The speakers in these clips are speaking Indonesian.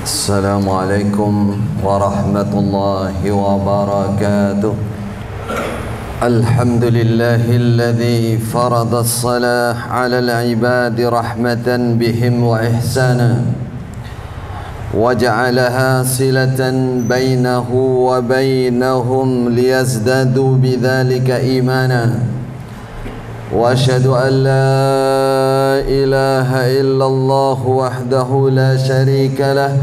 السلام عليكم ورحمة الله وبركاته. الحمد لله الذي فرض الصلاة على العباد رحمة بهم وإحسانا وجعلها صلة بينه وبينهم ليزدادوا بذلك إيمانا. وأشهد أن لا إله إلا الله وحده لا شريك له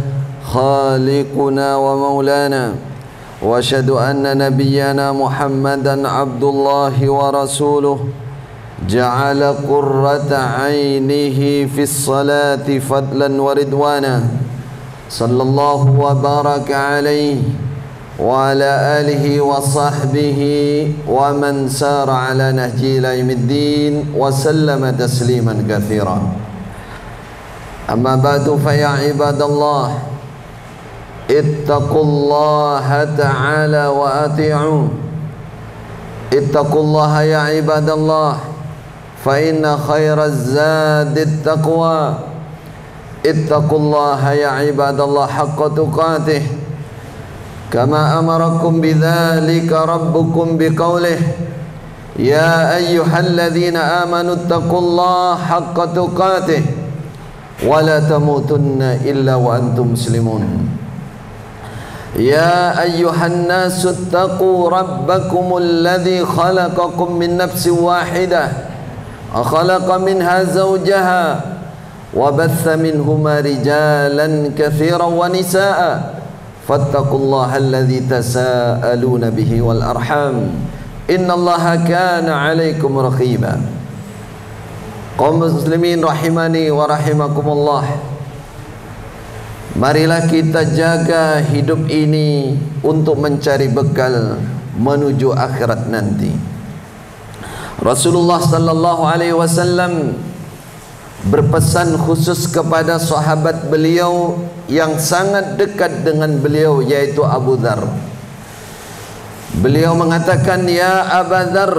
خالقنا ومولانا. وأشهد أن نبينا محمدا عبد الله ورسوله جعل قرة عينه في الصلاة فضلا ورضوانا. صلى الله وبارك عليه وعلى آله وصحبه ومن سار على نهج إلى يوم الدين وسلم تسليما كثيرا. أما بعد فيا عباد الله اتقوا الله تعالى وأطيعوه. اتقوا الله يا عباد الله فإن خير الزاد التقوى. اتقوا الله يا عباد الله حق تقاته كما أمركم بذلك ربكم بقوله يا أيها الذين آمنوا اتقوا الله حق تقاته ولا تموتن إلا وأنتم مسلمون. يا أيها الناس اتقوا ربكم الذي خلقكم من نفس واحدة وخلق منها زوجها وبث منهما رجالا كثيرا ونساء فاتقوا الله الذي تساءلون به والأرحام إن الله كان عليكم رقيبا. Kaum muslimin rahimani wa rahimakumullah, marilah kita jaga hidup ini untuk mencari bekal menuju akhirat nanti. Rasulullah sallallahu alaihi wasallam berpesan khusus kepada sahabat beliau yang sangat dekat dengan beliau, yaitu Abu Dzar. Beliau mengatakan, ya Abu Dzar,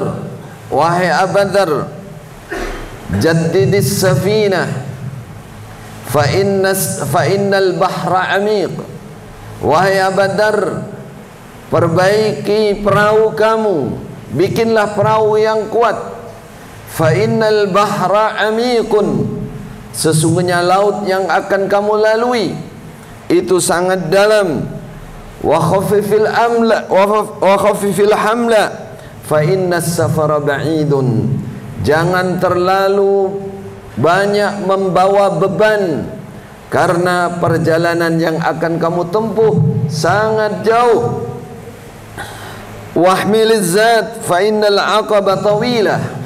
wahai Abu Dzar, jaddidis safinah fa innal bahra amiq. Wahai Abu Dzar, perbaiki perahu kamu, bikinlah perahu yang kuat. Fa innal bahra amiqun, sesungguhnya laut yang akan kamu lalui itu sangat dalam. Wa khaffifil hamla fa innas safara ba'idun, jangan terlalu banyak membawa beban karena perjalanan yang akan kamu tempuh sangat jauh. Wahmiliz zat fa innal aqaba tawilah,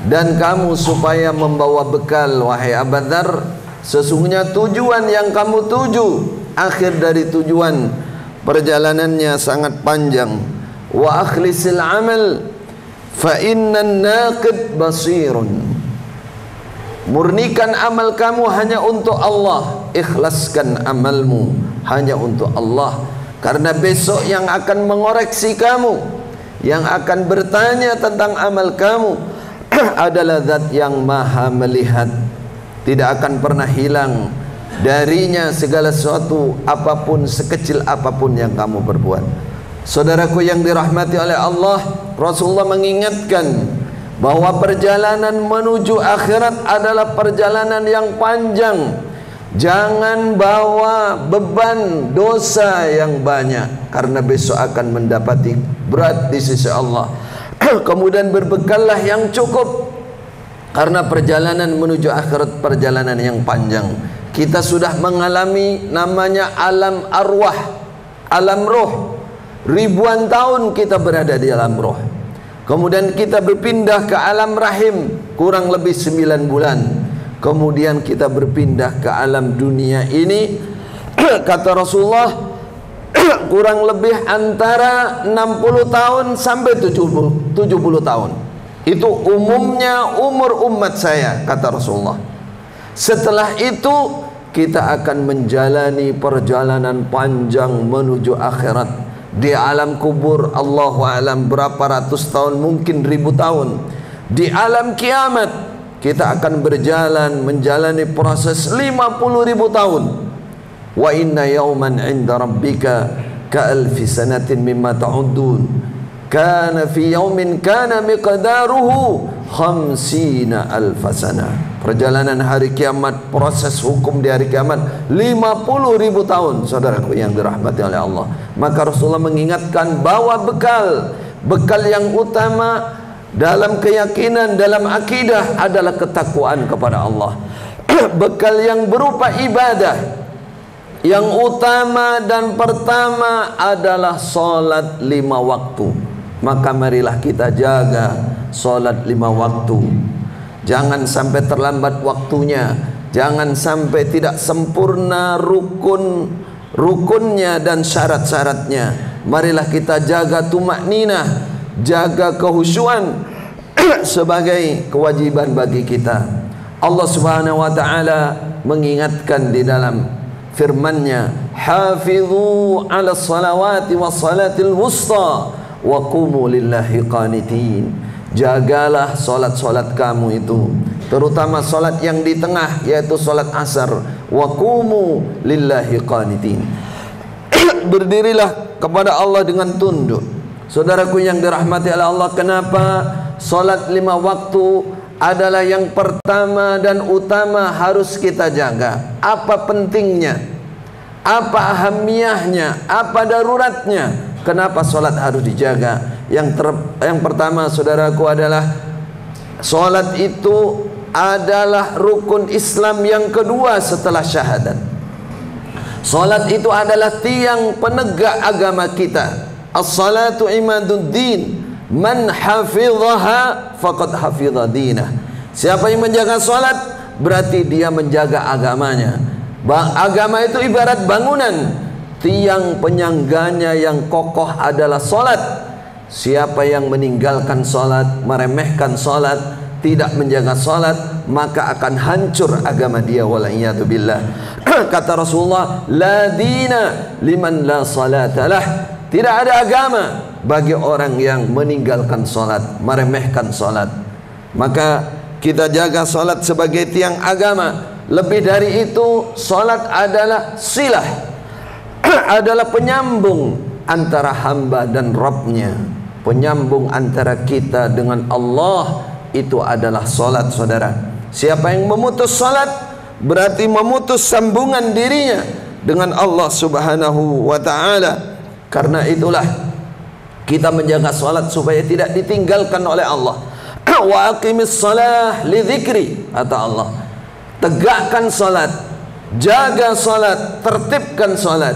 dan kamu supaya membawa bekal, wahai Abu Dzar, sesungguhnya tujuan yang kamu tuju, akhir dari tujuan perjalanannya sangat panjang. Wa akhlisil amal fa innan naqid basirun, murnikan amal kamu hanya untuk Allah, ikhlaskan amalmu hanya untuk Allah, karena besok yang akan mengoreksi kamu, yang akan bertanya tentang amal kamu adalah zat yang maha melihat. Tidak akan pernah hilang darinya segala sesuatu, apapun sekecil apapun yang kamu perbuat. Saudaraku yang dirahmati oleh Allah, Rasulullah mengingatkan bahwa perjalanan menuju akhirat adalah perjalanan yang panjang. Jangan bawa beban dosa yang banyak, karena besok akan mendapati berat di sisi Allah. Kemudian berbekallah yang cukup, karena perjalanan menuju akhirat perjalanan yang panjang. Kita sudah mengalami namanya alam arwah, alam roh. Ribuan tahun kita berada di alam roh. Kemudian kita berpindah ke alam rahim kurang lebih 9 bulan. Kemudian kita berpindah ke alam dunia ini kata Rasulullah kurang lebih antara 60 tahun sampai 70 tahun. Itu umumnya umur umat saya, kata Rasulullah. Setelah itu kita akan menjalani perjalanan panjang menuju akhirat. Di alam kubur Allahu a'lam berapa ratus tahun, mungkin 1000 tahun. Di alam kiamat kita akan berjalan menjalani proses 50.000 tahun. wa inna yawman 'inda rabbika ka'alfi sanatin mimma ta'uddun kana fi yawmin kana miqdaruhu khamsina alfasana. Perjalanan hari kiamat, proses hukum di hari kiamat 50.000 tahun, saudaraku yang dirahmati oleh Allah. Maka Rasulullah mengingatkan bahwa bekal yang utama dalam keyakinan, dalam akidah adalah ketakwaan kepada Allah. Bekal yang berupa ibadah yang utama dan pertama adalah salat 5 waktu. Maka marilah kita jaga salat 5 waktu. Jangan sampai terlambat waktunya, jangan sampai tidak sempurna rukunnya dan syarat-syaratnya. Marilah kita jaga tumakninah, jaga kehusyuan sebagai kewajiban bagi kita. Allah Subhanahu wa taala mengingatkan di dalam firman-Nya, hafizu 'ala shalawati was salatil wusta wa qumu lillahi qanitin. Jagalah solat-solat kamu itu, terutama solat yang di tengah, yaitu solat asar. Wa qumu lillahi qanitin. Berdirilah kepada Allah dengan tunduk. Saudaraku yang dirahmati oleh Allah, kenapa solat 5 waktu adalah yang pertama dan utama harus kita jaga? Apa pentingnya? Apa ahamiyahnya? Apa daruratnya? Kenapa solat harus dijaga? Yang pertama, saudaraku, adalah solat itu adalah rukun Islam yang kedua setelah syahadat. Solat itu adalah tiang penegak agama kita. As-salatu imaduddin, man hafidhaha faqad hafidha dinah. Siapa yang menjaga solat berarti dia menjaga agamanya. Agama itu ibarat bangunan, tiang penyangganya yang kokoh adalah solat. Siapa yang meninggalkan solat, meremehkan solat, tidak menjaga solat, maka akan hancur agama dia, wala'iyadu billah. Kata Rasulullah, la dina liman la salatalah. Tidak ada agama bagi orang yang meninggalkan solat, meremehkan solat. Maka kita jaga solat sebagai tiang agama. Lebih dari itu, solat adalah silah, adalah penyambung antara hamba dan Rabbnya, penyambung antara kita dengan Allah. Itu adalah solat, saudara. Siapa yang memutus solat berarti memutus sambungan dirinya dengan Allah Subhanahu wa ta'ala. Karena itulah kita menjaga solat supaya tidak ditinggalkan oleh Allah. Wa aqimis salah li dzikri, kata Allah. Tegakkan solat, jaga solat, tertibkan solat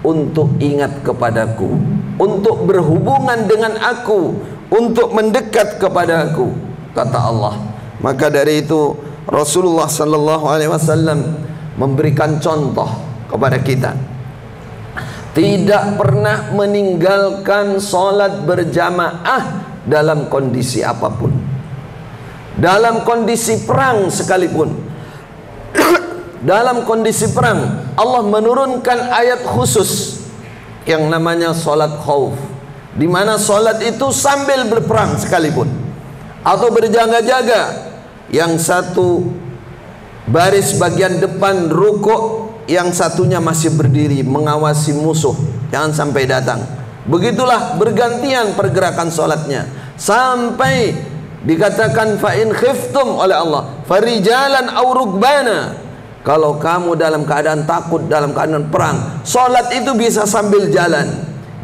untuk ingat kepadaku, untuk berhubungan dengan aku, untuk mendekat kepada aku, kata Allah. Maka dari itu Rasulullah sallallahu alaihi wasallam memberikan contoh kepada kita, tidak pernah meninggalkan solat berjamaah dalam kondisi apapun, dalam kondisi perang sekalipun. Dalam kondisi perang Allah menurunkan ayat khusus yang namanya solat khauf, di mana solat itu sambil berperang sekalipun atau berjaga-jaga. Yang satu baris bagian depan rukuk, yang satunya masih berdiri mengawasi musuh jangan sampai datang. Begitulah bergantian pergerakan solatnya sampai dikatakan fa in khiftum oleh Allah farijalan aw rukbana. Kalau kamu dalam keadaan takut, dalam keadaan perang, solat itu bisa sambil jalan,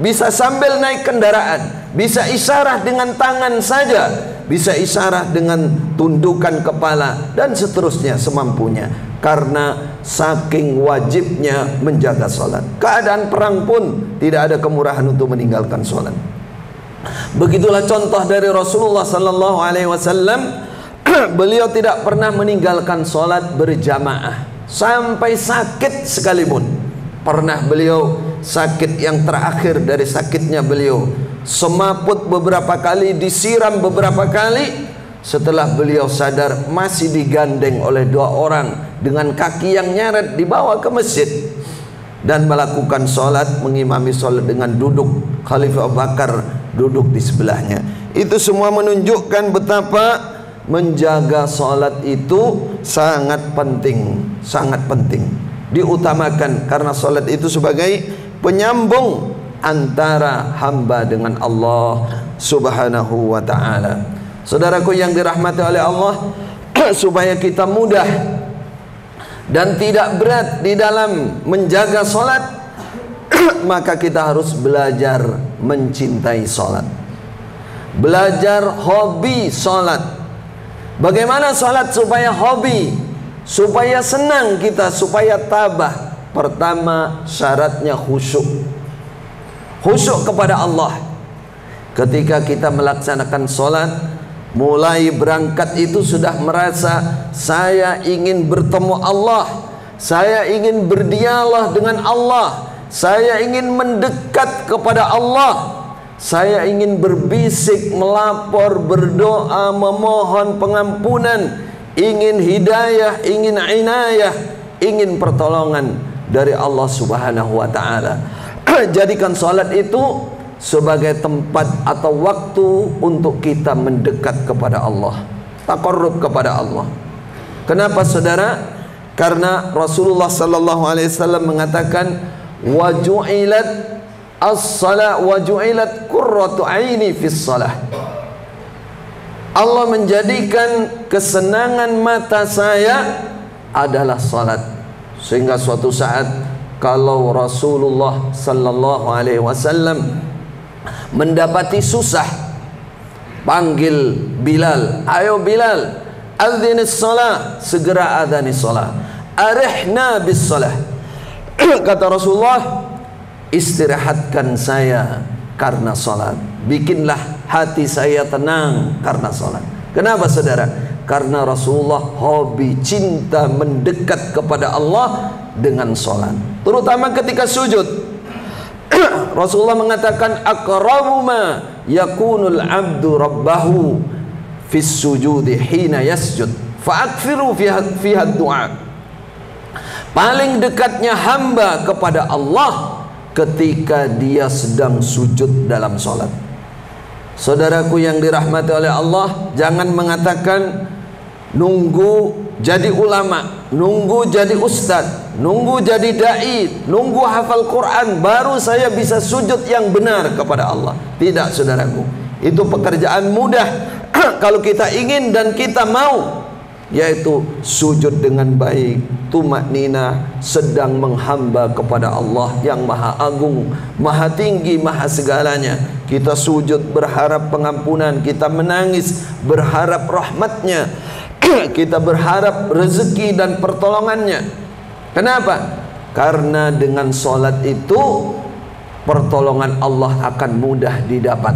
bisa sambil naik kendaraan, bisa isyarat dengan tangan saja, bisa isyarat dengan tundukan kepala, dan seterusnya semampunya. Karena saking wajibnya menjaga solat. Keadaan perang pun tidak ada kemurahan untuk meninggalkan solat. Begitulah contoh dari Rasulullah sallallahu alaihi wasallam. Beliau tidak pernah meninggalkan solat berjamaah sampai sakit sekalipun. Pernah beliau sakit, yang terakhir dari sakitnya beliau semaput beberapa kali, disiram beberapa kali. Setelah beliau sadar, masih digandeng oleh 2 orang dengan kaki yang nyeret, dibawa ke masjid dan melakukan solat, mengimami solat dengan duduk. Khalifah Abu Bakar duduk di sebelahnya. Itu semua menunjukkan betapa menjaga solat itu sangat penting, sangat penting. diutamakan, karena salat itu sebagai penyambung antara hamba dengan Allah Subhanahu wa ta'ala. Saudaraku yang dirahmati oleh Allah, supaya kita mudah dan tidak berat di dalam menjaga salat, maka kita harus belajar mencintai salat, belajar hobi salat. Bagaimana salat supaya hobi, supaya senang kita, supaya tabah? Pertama, syaratnya khusyuk. Khusyuk kepada Allah. Ketika kita melaksanakan salat, mulai berangkat itu sudah merasa saya ingin bertemu Allah, saya ingin berdialog dengan Allah, saya ingin mendekat kepada Allah, saya ingin berbisik, melapor, berdoa, memohon pengampunan, ingin hidayah, ingin inayah, ingin pertolongan dari Allah Subhanahu wa ta'ala. Jadikan salat itu sebagai tempat atau waktu untuk kita mendekat kepada Allah, taqarrub kepada Allah. Kenapa saudara? Karena Rasulullah sallallahu alaihi wasallam mengatakan, wa ju'ilat as-salah wa ju'ilat qurratu aini fis salah. Allah menjadikan kesenangan mata saya adalah salat. Sehingga suatu saat kalau Rasulullah sallallahu alaihi wasallam mendapati susah, panggil Bilal, ayo Bilal, adzinis salah, segera adzanis salah, arihna bis salah. Kata Rasulullah, istirahatkan saya karena salat, bikinlah hati saya tenang karena salat. Kenapa saudara? Karena Rasulullah hobi, cinta mendekat kepada Allah dengan salat, terutama ketika sujud. Rasulullah mengatakan, aqrabu ma yakunul abdu rabbahu fis sujudi hina yasjud fa'akthiru fiha du'a. Paling dekatnya hamba kepada Allah ketika dia sedang sujud dalam salat. Saudaraku yang dirahmati oleh Allah, jangan mengatakan nunggu jadi ulama, nunggu jadi ustadz, nunggu jadi dai, nunggu hafal Quran baru saya bisa sujud yang benar kepada Allah. Tidak saudaraku, itu pekerjaan mudah kalau kita ingin dan kita mau, yaitu sujud dengan baik, tumaknina, sedang menghamba kepada Allah yang maha agung, maha tinggi, maha segalanya. Kita sujud berharap pengampunan, kita menangis berharap rahmatnya, kita berharap rezeki dan pertolongannya. Kenapa? Karena dengan solat itu pertolongan Allah akan mudah didapat.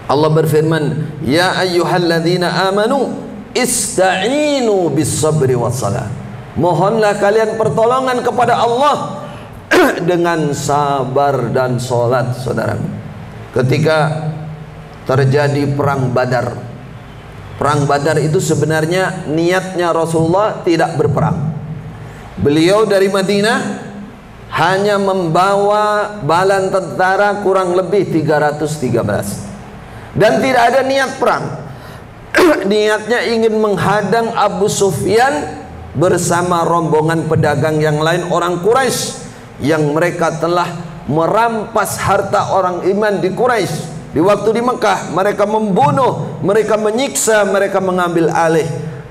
Allah berfirman, ya ayyuhalladzina amanu ista'inu bis sabri was salah. Mohonlah kalian pertolongan kepada Allah dengan sabar dan solat. Saudara, ketika terjadi perang Badar, perang Badar itu sebenarnya niatnya Rasulullah tidak berperang. Beliau dari Madinah hanya membawa balan tentara kurang lebih 313 dan tidak ada niat perang. Niatnya ingin menghadang Abu Sufyan bersama rombongan pedagang yang lain, orang Quraisy yang mereka telah merampas harta orang iman di Quraisy. Di waktu di Mekah mereka membunuh, mereka menyiksa, mereka mengambil alih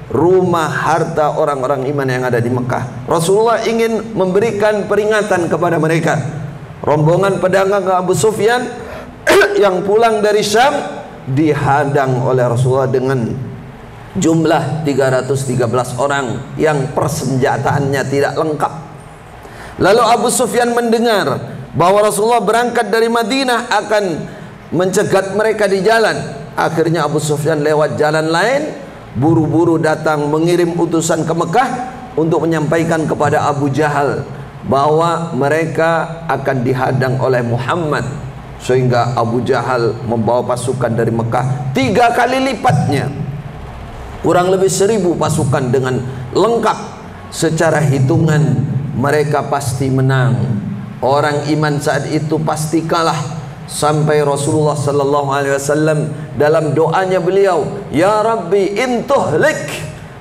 rumah harta orang-orang iman yang ada di Mekah. Rasulullah ingin memberikan peringatan kepada mereka. Rombongan pedagang Abu Sufyan yang pulang dari Syam dihadang oleh Rasulullah dengan jumlah 313 orang yang persenjataannya tidak lengkap. Lalu Abu Sufyan mendengar bahwa Rasulullah berangkat dari Madinah akan mencegat mereka di jalan. Akhirnya Abu Sufyan lewat jalan lain, buru-buru datang mengirim utusan ke Mekah untuk menyampaikan kepada Abu Jahal bahwa mereka akan dihadang oleh Muhammad. Sehingga Abu Jahal membawa pasukan dari Mekah 3 kali lipatnya, kurang lebih 1000 pasukan dengan lengkap. Secara hitungan mereka pasti menang, orang iman saat itu pasti kalah. Sampai Rasulullah sallallahu alaihi wasallam dalam doanya beliau, ya Rabbi in tuhlik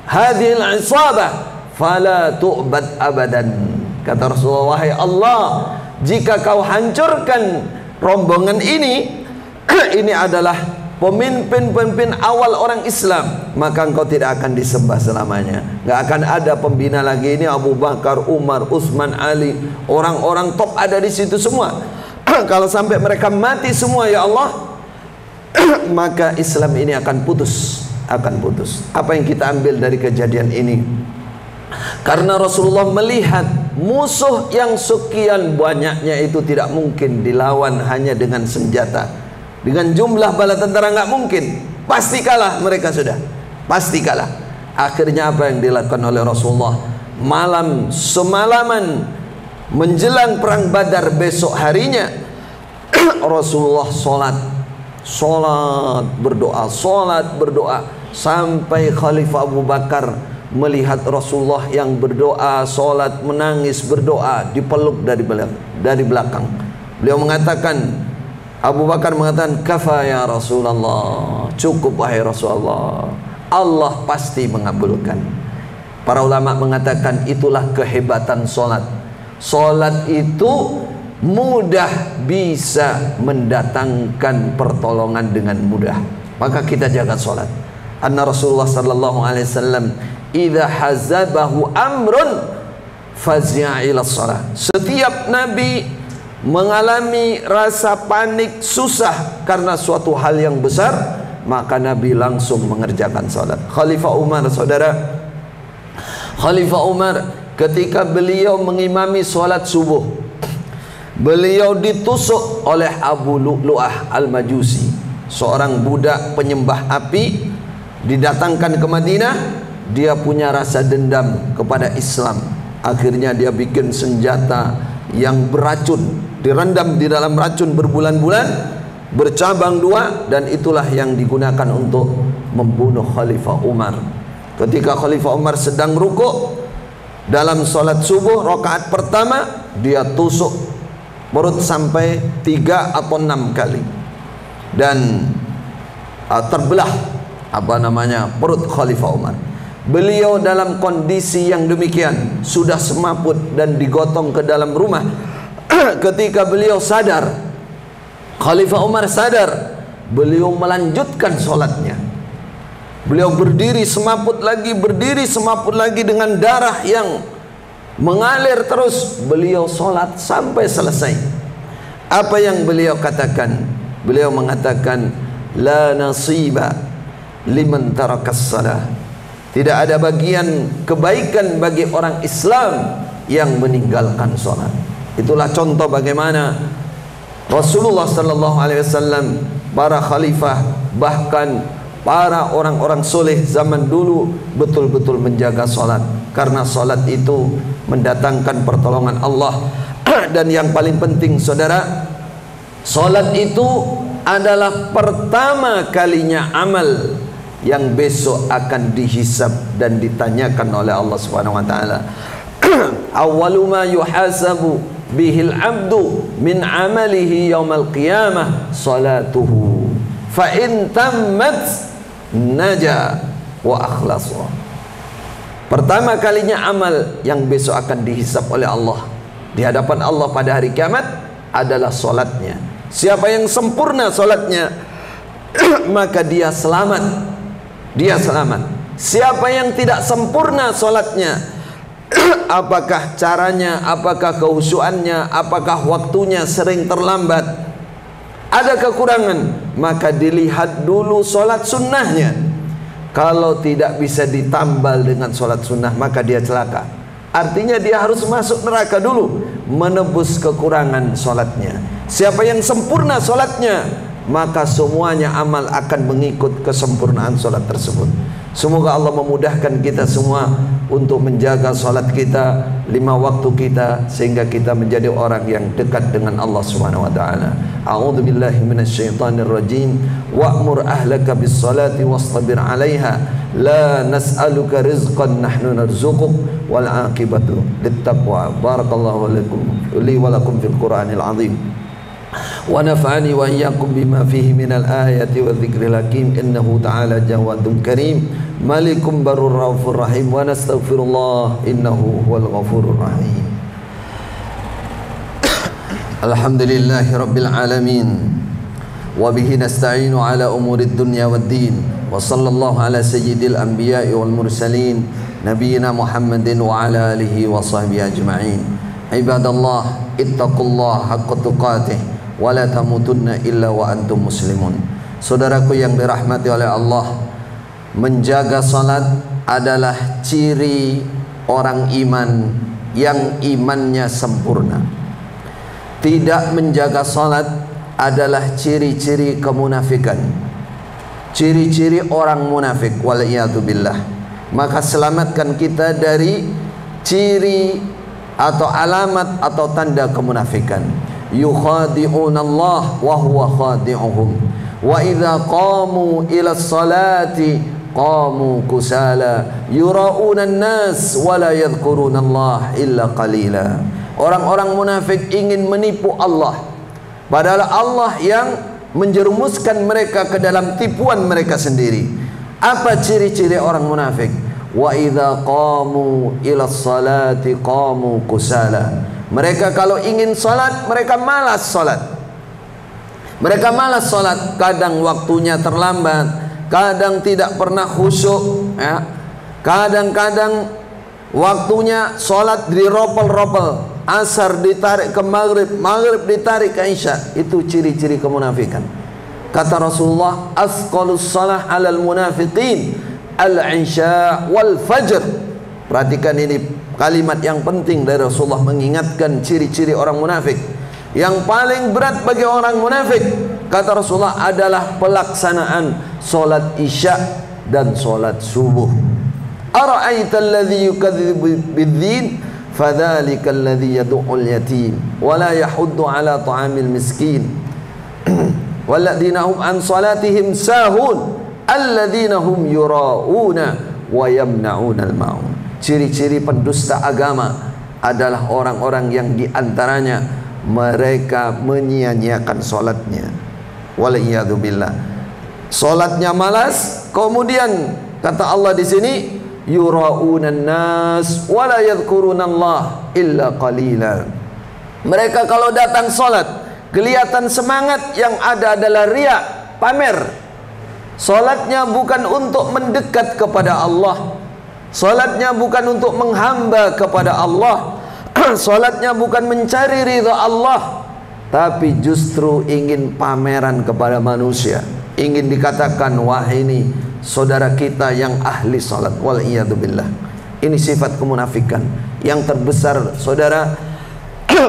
hadhil isabah fala tu'bad abadan. Kata Rasulullah, wahai Allah, jika kau hancurkan rombongan ini ini adalah pemimpin awal orang Islam, maka engkau tidak akan disembah selamanya. Gak akan ada pembina lagi. Ini Abu Bakar, Umar, Utsman, Ali, orang-orang top ada di situ semua. Kalau sampai mereka mati semua ya Allah, maka Islam ini akan putus. Apa yang kita ambil dari kejadian ini? Karena Rasulullah melihat musuh yang sekian banyaknya itu tidak mungkin dilawan hanya dengan senjata. Dengan jumlah bala tentara nggak mungkin, pasti kalah mereka, sudah pasti kalah. Akhirnya apa yang dilakukan oleh Rasulullah? Semalaman menjelang perang Badar besok harinya Rasulullah sholat berdoa sampai Khalifah Abu Bakar melihat Rasulullah yang berdoa, sholat, menangis, berdoa, dipeluk dari belakang. Beliau mengatakan, Abu Bakar mengatakan, kafa ya Rasulullah, cukup wahai Rasulullah, Allah pasti mengabulkan. Para ulama mengatakan itulah kehebatan sholat. Sholat itu mudah bisa mendatangkan pertolongan dengan mudah. Maka kita jaga sholat. Anna Rasulullah sallallahu alaihi wasallam idza hazabahu amrun fazi'a ila shalah. Setiap nabi mengalami rasa panik, susah karena suatu hal yang besar, maka Nabi langsung mengerjakan salat. Khalifah Umar, saudara, Khalifah Umar ketika beliau mengimami salat subuh, beliau ditusuk oleh Abu Lu'lu'ah Al-Majusi, seorang budak penyembah api, didatangkan ke Madinah. Dia punya rasa dendam kepada Islam. Akhirnya dia bikin senjata yang beracun, direndam di dalam racun berbulan-bulan, bercabang dua, dan itulah yang digunakan untuk membunuh Khalifah Umar. Ketika Khalifah Umar sedang rukuk dalam sholat subuh rakaat pertama, dia tusuk perut sampai 3 atau 6 kali, dan terbelah perut Khalifah Umar. Beliau dalam kondisi yang demikian sudah semaput dan digotong ke dalam rumah. Ketika beliau sadar, Khalifah Umar sadar, beliau melanjutkan sholatnya. Beliau berdiri semaput lagi dengan darah yang mengalir terus. Beliau sholat sampai selesai. Apa yang beliau katakan? Beliau mengatakan, la nasiba liman tarakas salah. Tidak ada bagian kebaikan bagi orang Islam yang meninggalkan sholat. Itulah contoh bagaimana Rasulullah sallallahu alaihi wasallam, para khalifah, bahkan para orang-orang soleh zaman dulu betul-betul menjaga sholat, karena sholat itu mendatangkan pertolongan Allah. Dan yang paling penting, saudara, sholat itu adalah pertama kalinya amal yang besok akan dihisab dan ditanyakan oleh Allah Subhanahu wa taala. Awwalu ma yuhasabu bihil abdu min amalihi yaumal qiyamah salatuhu fa in tammat naja wa akhlasa. Pertama kalinya amal yang besok akan dihisab oleh Allah di hadapan Allah pada hari kiamat adalah salatnya. Siapa yang sempurna salatnya maka dia selamat. Dia selamat. Siapa yang tidak sempurna salatnya, apakah caranya, apakah kehusuannya, apakah waktunya sering terlambat, ada kekurangan, maka dilihat dulu salat sunnahnya. Kalau tidak bisa ditambal dengan salat sunnah, maka dia celaka. Artinya dia harus masuk neraka dulu, menebus kekurangan salatnya. Siapa yang sempurna salatnya, maka semuanya amal akan mengikut kesempurnaan salat tersebut. Semoga Allah memudahkan kita semua untuk menjaga salat kita, 5 waktu kita, sehingga kita menjadi orang yang dekat dengan Allah Subhanahu wa taala. A'udzu billahi minasyaitonir rajim. Wa'mur ahlaka bis salati wastabir 'alaiha la nas'aluka rizqan nahnu narzuquk wal 'aqibatu littaqwa. Barakallahu lakum li wa lakum fil Qur'anil 'azim. ونفعني وإياكم بما فيه من الآيات والذكر الحكيم إنه تعالى جواد كريم malikum barur raufur rahim, wa nastaghfirullah innahu huwal ghafurur rahim. Alhamdulillahi rabbil alamin, wa bihi nasta'inu ala umurid dunya waddin, wa sallallahu ala sayyidil anbiya'i wal mursalin nabiyyina Muhammadin wa ala alihi wa sahbihi ajma'in. Ibadallah, ittaqullaha haqqa tuqatih wa la tamutunna illa wa antum muslimun. Saudaraku yang dirahmati oleh Allah, menjaga salat adalah ciri orang iman yang imannya sempurna. Tidak menjaga salat adalah ciri-ciri kemunafikan, ciri-ciri orang munafik, waliyadzubillah. Maka selamatkan kita dari ciri atau alamat atau tanda kemunafikan. Yukhadi'unallah wa huwa khadi'uhum, wa idza qamu ila sholati qamu kusala yura'una an-nas wa la yadhkurunallah illa qalila. Orang-orang munafik ingin menipu Allah, padahal Allah yang menjerumuskan mereka ke dalam tipuan mereka sendiri. Apa ciri-ciri orang munafik? Wa idza qamu ila sholati qamu kusala. Mereka kalau ingin salat, mereka malas salat. Mereka malas salat, kadang waktunya terlambat, kadang tidak pernah khusyuk, ya. Kadang-kadang waktunya salat diropel-ropel, asar ditarik ke maghrib, maghrib ditarik ke isya. Itu ciri-ciri kemunafikan. Kata Rasulullah, asqalus salah 'alal munafiqin al-isya wal fajr. Perhatikan ini kalimat yang penting dari Rasulullah, mengingatkan ciri-ciri orang munafik. Yang paling berat bagi orang munafik, kata Rasulullah, adalah pelaksanaan solat isya dan solat subuh. Ara'aita alladhi yukadzibu bid-din fadzalika alladhi yad'ul yatim wa la yahuddu ala ta'amil miskin walladzina hum an salatihim sahun alladzina hum yura'una wa yamna'una al-ma'un. Ciri-ciri pendusta agama adalah orang-orang yang diantaranya mereka menyia-nyiakan solatnya. Waliyadzubillah. Solatnya malas, kemudian kata Allah di sini, yura'una an-nas wa la yadhkurunallah illa qalila. Mereka kalau datang solat kelihatan semangat, yang ada adalah riya, pamer. Solatnya bukan untuk mendekat kepada Allah, solatnya bukan untuk menghamba kepada Allah, solatnya bukan mencari ridha Allah, tapi justru ingin pameran kepada manusia, ingin dikatakan, wah ini saudara kita yang ahli solat. Waliyadzubillah. Ini sifat kemunafikan yang terbesar, saudara,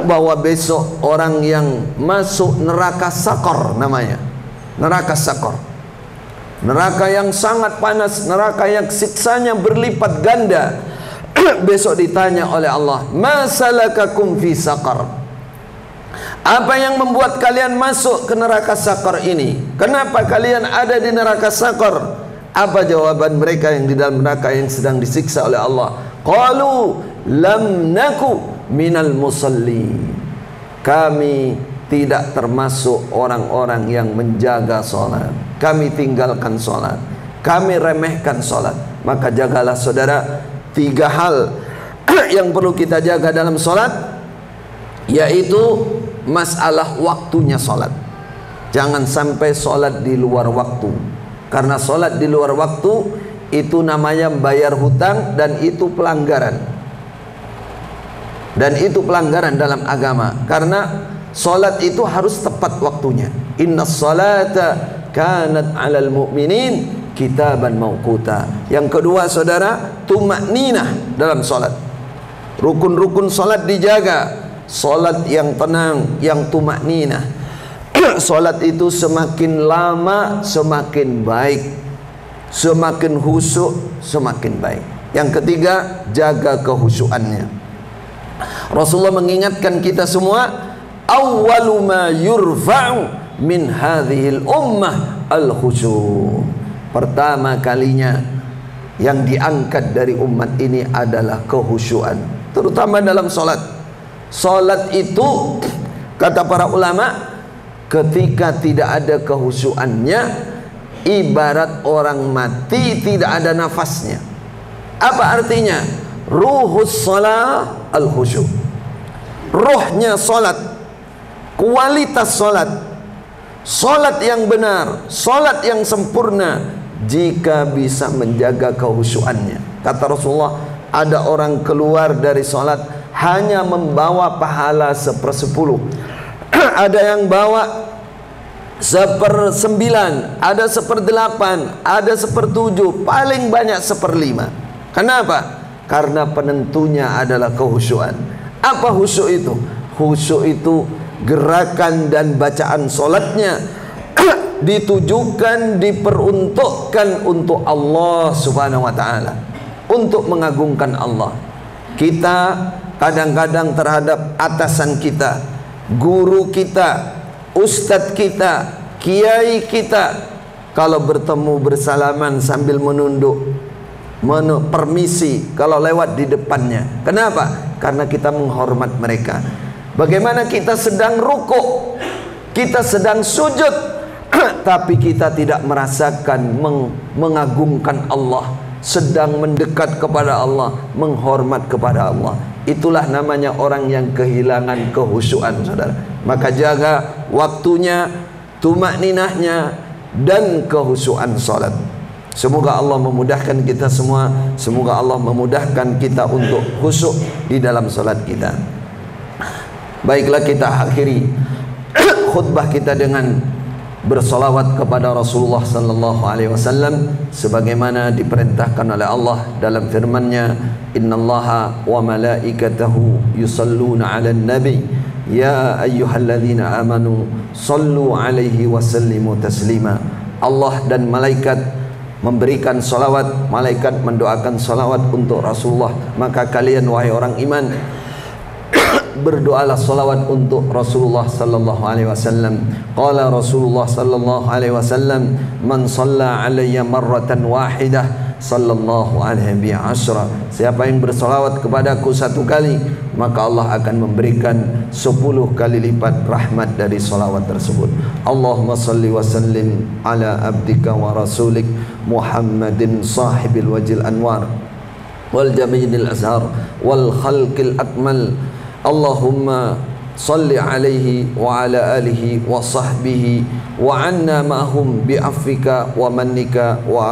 bahwa besok orang yang masuk neraka sakor, namanya neraka sakor, neraka yang sangat panas, neraka yang siksanya berlipat ganda. Besok ditanya oleh Allah, ma salakakum fi saqar? Apa yang membuat kalian masuk ke neraka sakar ini? Kenapa kalian ada di neraka sakar? Apa jawaban mereka yang di dalam neraka yang sedang disiksa oleh Allah? Qalu lam naku minal musalli. Kami tidak termasuk orang-orang yang menjaga sholat, kami tinggalkan sholat, kami remehkan sholat. Maka jagalah saudara, 3 hal yang perlu kita jaga dalam sholat, yaitu masalah waktunya sholat. Jangan sampai sholat di luar waktu, karena sholat di luar waktu itu namanya bayar hutang, dan itu pelanggaran. Dan itu pelanggaran dalam agama, karena salat itu harus tepat waktunya. Innas salata kanat 'alal mu'minin kitaban mauquta. Yang kedua saudara, tumakninah dalam salat. Rukun-rukun salat dijaga. Salat yang tenang, yang tumakninah. Salat itu semakin lama semakin baik, semakin khusyuk semakin baik. Yang ketiga, jaga kehusyuannya. Rasulullah mengingatkan kita semua, awwalu ma yurfa'u min hadhil ummah al-khusyu'. Pertama kalinya yang diangkat dari umat ini adalah kehusyuan, terutama dalam salat. Salat itu, kata para ulama, ketika tidak ada kehusyuannya, ibarat orang mati tidak ada nafasnya. Apa artinya? Ruhus shalah al-khusyuk. Rohnya salat, kualitas salat, salat yang benar, salat yang sempurna jika bisa menjaga kehusyuannya. Kata Rasulullah, ada orang keluar dari salat hanya membawa pahala 1/10. Ada yang bawa 1/9, ada 1/8, ada 1/7, paling banyak 1/5. Kenapa? Karena penentunya adalah kehusyuan. Apa khusyuk itu? Khusyuk itu gerakan dan bacaan solatnya ditujukan, diperuntukkan untuk Allah Subhanahu wa ta'ala, untuk mengagungkan Allah. Kita kadang-kadang terhadap atasan kita, guru kita, ustadz kita, kiai kita, kalau bertemu bersalaman sambil menunduk, permisi kalau lewat di depannya. Kenapa? Karena kita menghormat mereka. Bagaimana kita sedang rukuk, kita sedang sujud, tapi kita tidak merasakan mengagungkan Allah, sedang mendekat kepada Allah, menghormat kepada Allah. Itulah namanya orang yang kehilangan kehusyuan, saudara. Maka jaga waktunya, tumakninahnya, dan kehusyuan salat. Semoga Allah memudahkan kita semua. Semoga Allah memudahkan kita untuk khusyuk di dalam salat kita. Baiklah, kita akhiri khutbah kita dengan bersolawat kepada Rasulullah sallallahu alaihi wasallam sebagaimana diperintahkan oleh Allah dalam firman-Nya, innallaha wa malaikatahu yusalluna 'alan nabi ya ayyuhalladzina amanu sallu 'alaihi wa sallimu taslima. Allah dan malaikat memberikan salawat, malaikat mendoakan salawat untuk Rasulullah. Maka kalian wahai orang iman, berdoalah salawat untuk Rasulullah sallallahu alaihi wasallam. Qala Rasulullah sallallahu alaihi wasallam, man shalla alayya marratan wahidah sallallahu alaihi bi asyra. Siapa yang bersalawat kepadaku 1 kali, maka Allah akan memberikan 10 kali lipat rahmat dari salawat tersebut. Allahumma salli wa sallim ala abdika wa rasulik Muhammadin sahibil wajil anwar wal jamilil azhar wal khalqil akmal. Allahumma salli alaihi wa ala alihi wa sahbihi wa anna ma'hum bi'afika wa mannika wa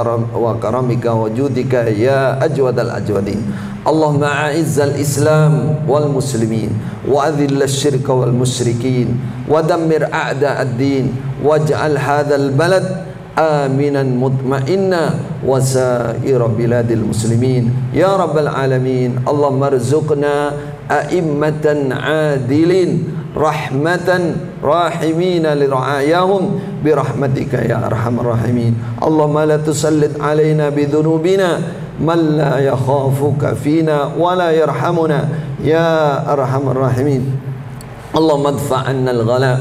karamika wa judika ya ajwadal ajwadin. Allahumma a'izzal islam wal muslimin wa adhillal syirka wal musyrikin wa dammir a'da'ad din waj'al hadzal balad aminan mutmainna wa sa'ira biladil muslimin ya rabbal alamin. Allahumma arzuqna a'immatan adilin rahmatan rahimina lira'ayahum birahmatika ya arhamar rahimin. Allahumma la tusallit alaina bidhunubina man la yakhafuka fina wa la yarhamuna ya arhamar rahimin. Allahumma adfa'anna al-ghala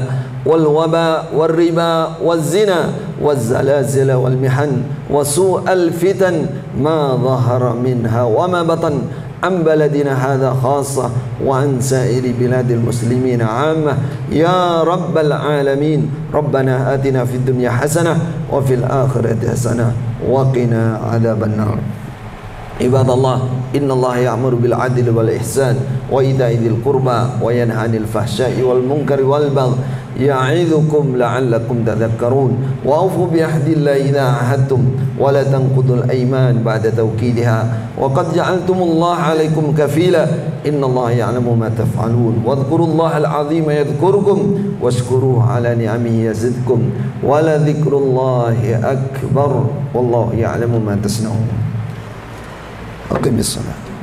wal waba wal riba wal zina wal zalazila wal mihan wa su'al fitan ma dhahara minha wa ma batan عن بلدنا هذا خاصة وعن سائر بلاد المسلمين عامة يا رب العالمين. ربنا آتنا في الدنيا حسنة وفي الآخرة حسنة وقنا عذاب النار. عباد الله إن الله يأمر بالعدل والإحسان وإيتاء ذي القربى وينهى عن الفحشاء والمنكر والبغي يعظكم لعلكم تذكرون. وأوفوا بعهد الله إذا عاهدتم ولا تنقضوا الأيمان بعد توكيدها وقد جعلتم الله عليكم كفيلا إن الله يعلم ما تفعلون. واذكروا الله العظيم يذكركم واشكروه على نعمه يزدكم ولذكر الله أكبر والله يعلم ما تصنعون. أقم الصلاة.